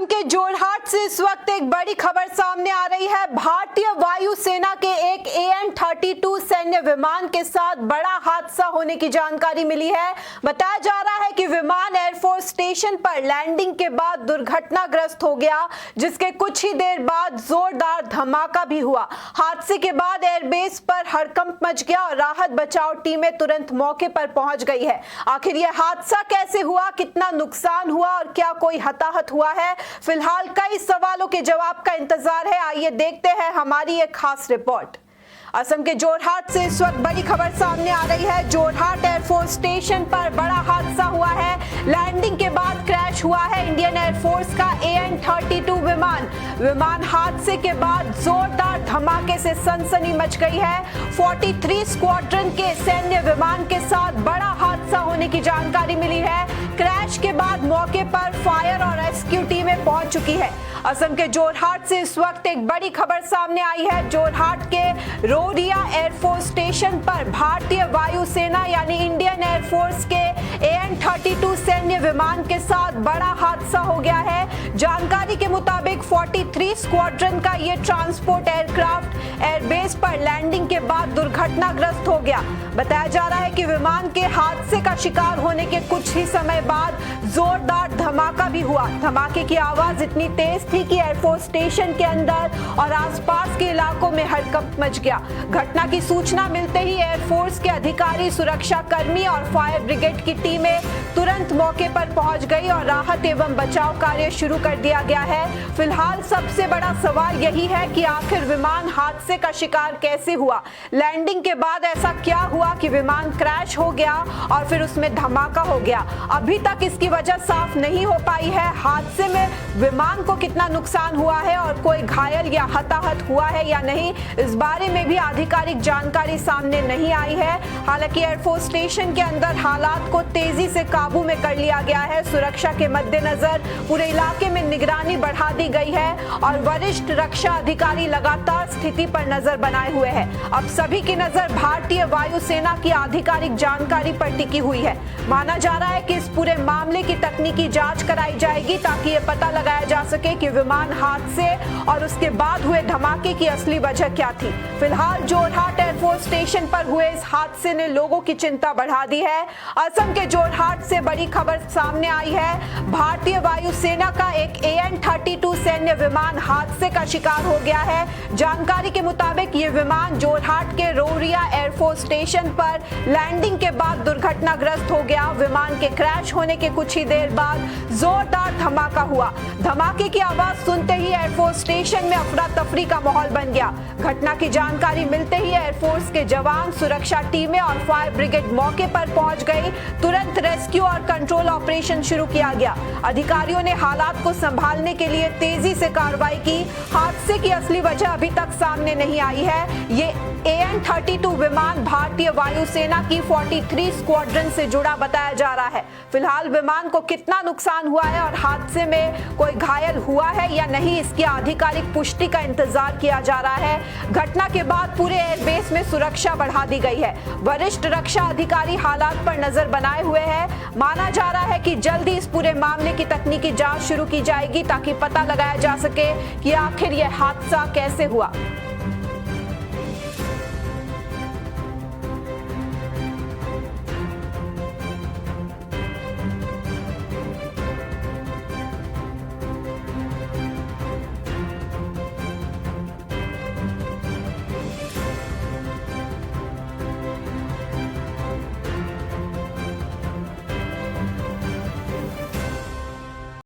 के जोरहाट से इस वक्त एक बड़ी खबर सामने आ रही है। भारतीय वायुसेना के एक AN-32 सैन्य विमान के साथ बड़ा हादसा होने की जानकारी मिली है। बताया जा रहा है कि विमान एयरफोर्स स्टेशन पर लैंडिंग के बाद दुर्घटनाग्रस्त हो गया, जिसके कुछ ही देर बाद जोरदार धमाका भी हुआ। हादसे के बाद एयरबेस पर हड़कंप मच गया और राहत बचाव टीमें तुरंत मौके पर पहुंच गई है। आखिर यह हादसा कैसे हुआ, कितना नुकसान हुआ और क्या कोई हताहत हुआ है, फिलहाल कई सवालों के जवाब का इंतजार है। आइए देखते हैं हमारी एक खास रिपोर्ट। असम के जोरहाट से इस वक्त बड़ी खबर सामने आ रही है। जोरहाट एयरफोर्स स्टेशन पर बड़ा हादसा हुआ है। लैंडिंग के बाद क्रैश हुआ है इंडियन एयरफोर्स का AN-32 विमान हादसे के बाद जोरदार धमाके से सनसनी मच गई है। 43 स्क्वाड्रन के सैन्य विमान के साथ बड़ा हादसा होने की जानकारी मिली है। क्रैश के बाद मौके पर फायर और रेस्क्यू टीमें पहुंच चुकी है। असम के जोरहाट से इस वक्त एक बड़ी खबर सामने आई है। जोरहाट के रोरिया एयरफोर्स स्टेशन पर भारतीय वायुसेना यानी इंडियन एयरफोर्स के AN-32 सैन्य विमान के साथ बड़ा हादसा हो गया है। जानकारी के मुताबिक 43 स्क्वाड्रन का ये ट्रांसपोर्ट एयरक्राफ्ट एयरबेस पर लैंडिंग के बाद दुर्घटनाग्रस्त हो गया। बताया जा रहा है कि विमान के हादसे का शिकार होने के कुछ ही समय बाद जोरदार धमाका भी हुआ। धमाके की आवाज इतनी तेज थी कि एयरफोर्स स्टेशन के अंदर और आसपास के इलाकों में हड़कंप मच गया। घटना की सूचना मिलते ही एयरफोर्स के अधिकारी, सुरक्षा कर्मी और फायर ब्रिगेड की टीमें तुरंत मौके पर पहुंच गई और राहत एवं बचाव कार्य शुरू कर दिया गया है। फिलहाल सबसे बड़ा सवाल यही है कि आखिर विमान हादसे का शिकार कैसे हुआ। लैंडिंग के बाद ऐसा क्या हुआ कि विमान क्रैश हो गया और फिर उसमें धमाका हो गया। अभी तक इसकी वजह साफ नहीं हो पाई है। हादसे में विमान को कितना नुकसान हुआ है और कोई घायल या हताहत हुआ है या नहीं, इस बारे में भी आधिकारिक जानकारी सामने नहीं आई है। हालांकि एयरफोर्स स्टेशन के अंदर हालात को तेजी से काबू में कर लिया गया है। सुरक्षा के मद्देनजर पूरे इलाके में निगरानी बढ़ा दी गई है और वरिष्ठ रक्षा अधिकारी लगातार स्थिति पर नजर बनाए हुए हैं। अब सभी की नजर भारतीय वायुसेना की आधिकारिक जानकारी पर टिकी हुई है। माना जा रहा है कि इस पूरे मामले की तकनीकी जांच कराई जाएगी ताकि ये पता लगाया जा सके कि विमान हादसे और उसके बाद हुए धमाके की असली वजह क्या थी। फिलहाल जोरहाट एयरफोर्स स्टेशन पर हुए इस हादसे ने लोगों की चिंता बढ़ा दी है। असम के जोरहाट से बड़ी खबर सामने आई है। भारतीय वायुसेना का एक AN-32 सैन्य विमान हादसे का शिकार हो गया है। जानकारी के मुताबिक ये विमान जोरहाट के रोरिया एयरफोर्स स्टेशन पर लैंडिंग के बाद दुर्घटनाग्रस्त हो गया। विमान के क्रैश होने के कुछ ही देर बाद जोरदार धमाका हुआ। धमाके की आवाज सुनते ही एयरफोर्स स्टेशन में अफरा तफरी का माहौल बन गया। घटना की जानकारी मिलते ही एयरफोर्स के जवान, सुरक्षा टीमें और फायर ब्रिगेड मौके पर पहुंच गई। तुरंत रेस्क्यू और कंट्रोल ऑपरेशन शुरू किया गया। अधिकारियों ने हालात को संभालने के लिए तेजी से कार्रवाई की। हादसे की असली वजह अभी तक सामने नहीं आई है। ये AN-32 विमान भारतीय वायुसेना की 43 स्क्वाड्रन से जुड़ा बताया जा रहा है। फिलहाल विमान को कितना नुकसान हुआ है और हादसे में कोई घायल हुआ है या नहीं, इसकी आधिकारिक पुष्टि का इंतजार किया जा रहा है। घटना के बाद पूरे एयरबेस में सुरक्षा बढ़ा दी गई है। वरिष्ठ रक्षा अधिकारी हालात पर नजर बनाए हुए हैं। माना जा रहा है कि जल्दी इस पूरे मामले की तकनीकी जांच शुरू की जाएगी ताकि पता लगाया जा सके कि आखिर यह हादसा कैसे हुआ।